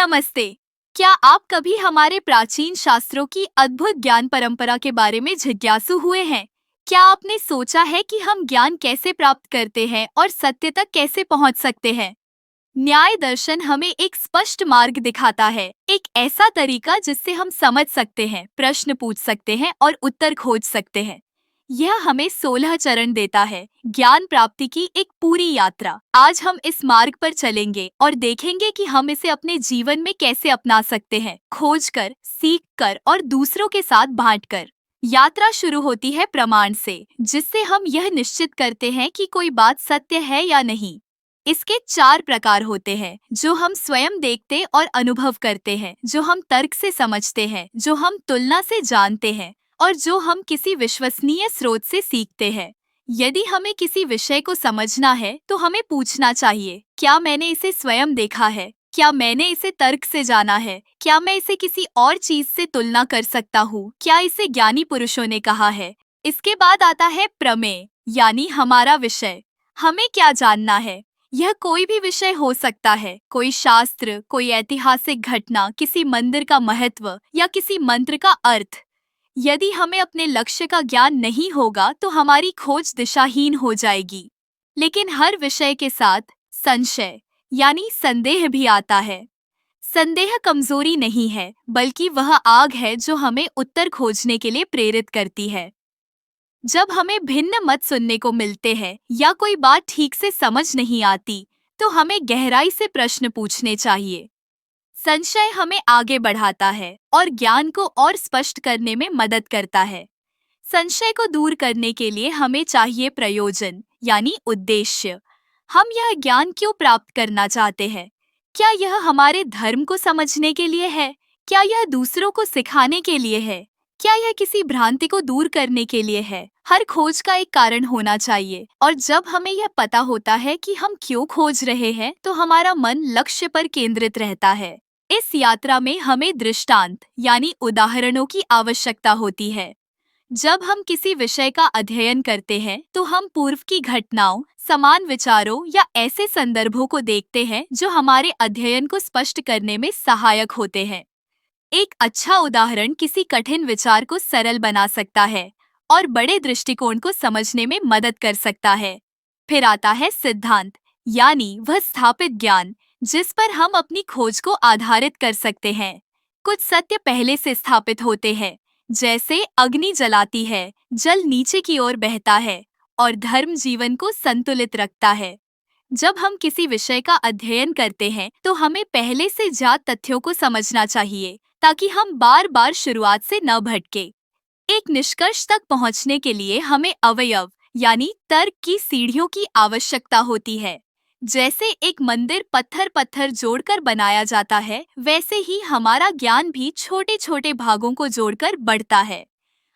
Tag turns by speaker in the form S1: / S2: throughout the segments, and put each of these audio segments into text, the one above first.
S1: नमस्ते। क्या आप कभी हमारे प्राचीन शास्त्रों की अद्भुत ज्ञान परंपरा के बारे में जिज्ञासु हुए हैं? क्या आपने सोचा है कि हम ज्ञान कैसे प्राप्त करते हैं और सत्य तक कैसे पहुंच सकते हैं? न्याय दर्शन हमें एक स्पष्ट मार्ग दिखाता है, एक ऐसा तरीका जिससे हम समझ सकते हैं, प्रश्न पूछ सकते हैं और उत्तर खोज सकते हैं। यह हमें 16 चरण देता है, ज्ञान प्राप्ति की एक पूरी यात्रा। आज हम इस मार्ग पर चलेंगे और देखेंगे कि हम इसे अपने जीवन में कैसे अपना सकते हैं, खोज कर, सीख कर और दूसरों के साथ बांट कर। यात्रा शुरू होती है प्रमाण से, जिससे हम यह निश्चित करते हैं कि कोई बात सत्य है या नहीं। इसके 4 प्रकार होते हैं, जो हम स्वयं देखते और अनुभव करते हैं, जो हम तर्क से समझते हैं, जो हम तुलना से जानते हैं और जो हम किसी विश्वसनीय स्रोत से सीखते हैं। यदि हमें किसी विषय को समझना है तो हमें पूछना चाहिए, क्या मैंने इसे स्वयं देखा है? क्या मैंने इसे तर्क से जाना है? क्या मैं इसे किसी और चीज से तुलना कर सकता हूँ? क्या इसे ज्ञानी पुरुषों ने कहा है? इसके बाद आता है प्रमेय, यानी हमारा विषय। हमें क्या जानना है? यह कोई भी विषय हो सकता है, कोई शास्त्र, कोई ऐतिहासिक घटना, किसी मंदिर का महत्व या किसी मंत्र का अर्थ। यदि हमें अपने लक्ष्य का ज्ञान नहीं होगा तो हमारी खोज दिशाहीन हो जाएगी। लेकिन हर विषय के साथ संशय यानी संदेह भी आता है। संदेह कमजोरी नहीं है, बल्कि वह आग है जो हमें उत्तर खोजने के लिए प्रेरित करती है। जब हमें भिन्न मत सुनने को मिलते हैं या कोई बात ठीक से समझ नहीं आती, तो हमें गहराई से प्रश्न पूछने चाहिए। संशय हमें आगे बढ़ाता है और ज्ञान को और स्पष्ट करने में मदद करता है। संशय को दूर करने के लिए हमें चाहिए प्रयोजन, यानी उद्देश्य। हम यह ज्ञान क्यों प्राप्त करना चाहते हैं? क्या यह हमारे धर्म को समझने के लिए है? क्या यह दूसरों को सिखाने के लिए है? क्या यह किसी भ्रांति को दूर करने के लिए है? हर खोज का एक कारण होना चाहिए, और जब हमें यह पता होता है कि हम क्यों खोज रहे हैं, तो हमारा मन लक्ष्य पर केंद्रित रहता है। इस यात्रा में हमें दृष्टांत यानी उदाहरणों की आवश्यकता होती है। जब हम किसी विषय का अध्ययन करते हैं तो हम पूर्व की घटनाओं, समान विचारों या ऐसे संदर्भों को देखते हैं जो हमारे अध्ययन को स्पष्ट करने में सहायक होते हैं। एक अच्छा उदाहरण किसी कठिन विचार को सरल बना सकता है और बड़े दृष्टिकोण को समझने में मदद कर सकता है। फिर आता है सिद्धांत, यानी वह स्थापित ज्ञान जिस पर हम अपनी खोज को आधारित कर सकते हैं। कुछ सत्य पहले से स्थापित होते हैं, जैसे अग्नि जलाती है, जल नीचे की ओर बहता है और धर्म जीवन को संतुलित रखता है। जब हम किसी विषय का अध्ययन करते हैं तो हमें पहले से ज्ञात तथ्यों को समझना चाहिए, ताकि हम बार बार शुरुआत से न भटके। एक निष्कर्ष तक पहुंचने के लिए हमें अवयव यानी तर्क की सीढ़ियों की आवश्यकता होती है। जैसे एक मंदिर पत्थर पत्थर जोड़कर बनाया जाता है, वैसे ही हमारा ज्ञान भी छोटे छोटे भागों को जोड़कर बढ़ता है।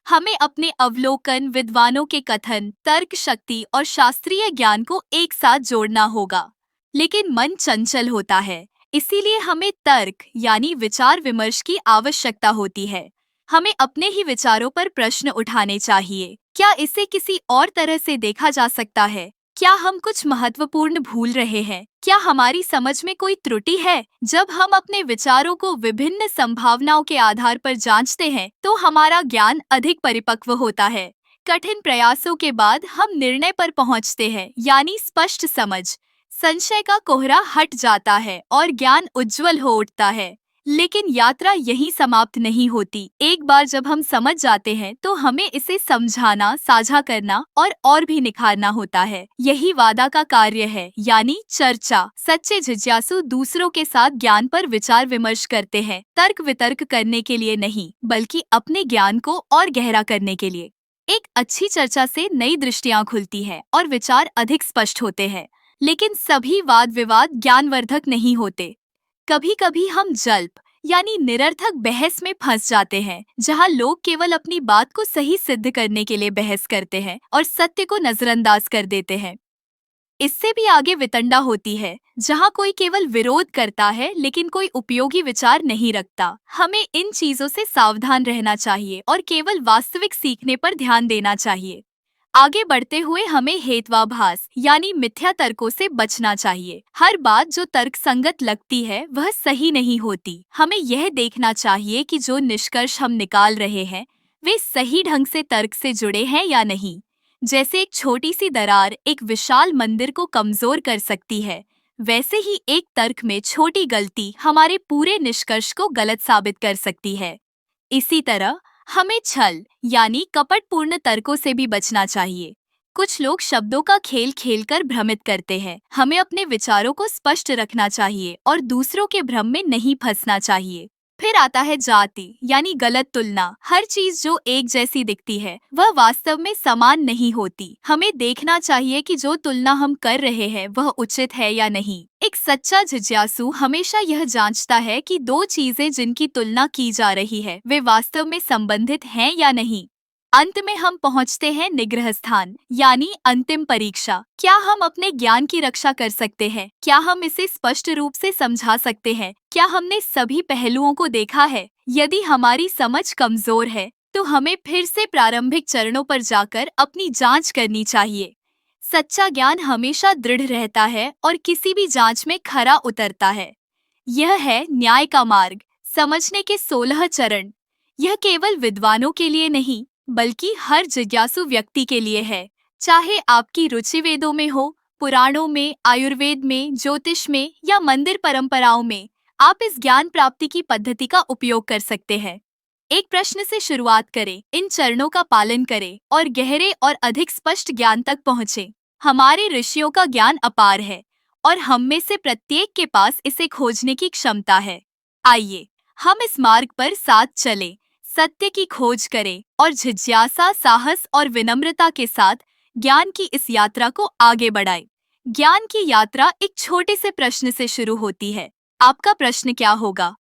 S1: हमें अपने अवलोकन, विद्वानों के कथन, तर्क शक्ति और शास्त्रीय ज्ञान को एक साथ जोड़ना होगा। लेकिन मन चंचल होता है, इसीलिए हमें तर्क यानी विचार विमर्श की आवश्यकता होती है। हमें अपने ही विचारों पर प्रश्न उठाने चाहिए। क्या इसे किसी और तरह से देखा जा सकता है? क्या हम कुछ महत्वपूर्ण भूल रहे हैं? क्या हमारी समझ में कोई त्रुटि है? जब हम अपने विचारों को विभिन्न संभावनाओं के आधार पर जांचते हैं, तो हमारा ज्ञान अधिक परिपक्व होता है। कठिन प्रयासों के बाद हम निर्णय पर पहुंचते हैं, यानी स्पष्ट समझ। संशय का कोहरा हट जाता है और ज्ञान उज्जवल हो उठता है। लेकिन यात्रा यहीं समाप्त नहीं होती। एक बार जब हम समझ जाते हैं तो हमें इसे समझाना, साझा करना और भी निखारना होता है। यही वादा का कार्य है, यानी चर्चा। सच्चे जिज्ञासु दूसरों के साथ ज्ञान पर विचार विमर्श करते हैं, तर्क वितर्क करने के लिए नहीं, बल्कि अपने ज्ञान को और गहरा करने के लिए। एक अच्छी चर्चा से नई दृष्टियां खुलती है और विचार अधिक स्पष्ट होते हैं। लेकिन सभी वाद विवाद ज्ञानवर्धक नहीं होते। कभी कभी हम जल्प यानी निरर्थक बहस में फंस जाते हैं, जहां लोग केवल अपनी बात को सही सिद्ध करने के लिए बहस करते हैं और सत्य को नजरअंदाज कर देते हैं। इससे भी आगे वितंडा होती है, जहां कोई केवल विरोध करता है लेकिन कोई उपयोगी विचार नहीं रखता। हमें इन चीजों से सावधान रहना चाहिए और केवल वास्तविक सीखने पर ध्यान देना चाहिए। आगे बढ़ते हुए हमें हेत्वाभास यानी मिथ्या तर्कों से बचना चाहिए। हर बात जो तर्क संगत लगती है वह सही नहीं होती। हमें यह देखना चाहिए कि जो निष्कर्ष हम निकाल रहे हैं वे सही ढंग से तर्क से जुड़े हैं या नहीं। जैसे एक छोटी सी दरार एक विशाल मंदिर को कमजोर कर सकती है, वैसे ही एक तर्क में छोटी गलती हमारे पूरे निष्कर्ष को गलत साबित कर सकती है। इसी तरह हमें छल यानी कपटपूर्ण तर्कों से भी बचना चाहिए। कुछ लोग शब्दों का खेल खेलकर भ्रमित करते हैं। हमें अपने विचारों को स्पष्ट रखना चाहिए और दूसरों के भ्रम में नहीं फंसना चाहिए। फिर आता है जाति यानी गलत तुलना। हर चीज जो एक जैसी दिखती है वह वास्तव में समान नहीं होती। हमें देखना चाहिए कि जो तुलना हम कर रहे हैं वह उचित है या नहीं। एक सच्चा जिज्ञासु हमेशा यह जांचता है कि दो चीजें जिनकी तुलना की जा रही है वे वास्तव में संबंधित हैं या नहीं। अंत में हम पहुंचते हैं निग्रह स्थान यानी अंतिम परीक्षा। क्या हम अपने ज्ञान की रक्षा कर सकते हैं? क्या हम इसे स्पष्ट रूप से समझा सकते हैं? क्या हमने सभी पहलुओं को देखा है? यदि हमारी समझ कमजोर है तो हमें फिर से प्रारंभिक चरणों पर जाकर अपनी जांच करनी चाहिए। सच्चा ज्ञान हमेशा दृढ़ रहता है और किसी भी जांच में खरा उतरता है। यह है न्याय का मार्ग, समझने के 16 चरण। यह केवल विद्वानों के लिए नहीं बल्कि हर जिज्ञासु व्यक्ति के लिए है। चाहे आपकी रुचि वेदों में हो, पुराणों में, आयुर्वेद में, ज्योतिष में या मंदिर परंपराओं में, आप इस ज्ञान प्राप्ति की पद्धति का उपयोग कर सकते हैं। एक प्रश्न से शुरुआत करें, इन चरणों का पालन करें और गहरे और अधिक स्पष्ट ज्ञान तक पहुँचें। हमारे ऋषियों का ज्ञान अपार है और हम में से प्रत्येक के पास इसे खोजने की क्षमता है। आइए हम इस मार्ग पर साथ चलें, सत्य की खोज करें और जिज्ञासा, साहस और विनम्रता के साथ ज्ञान की इस यात्रा को आगे बढ़ाएं। ज्ञान की यात्रा एक छोटे से प्रश्न से शुरू होती है। आपका प्रश्न क्या होगा?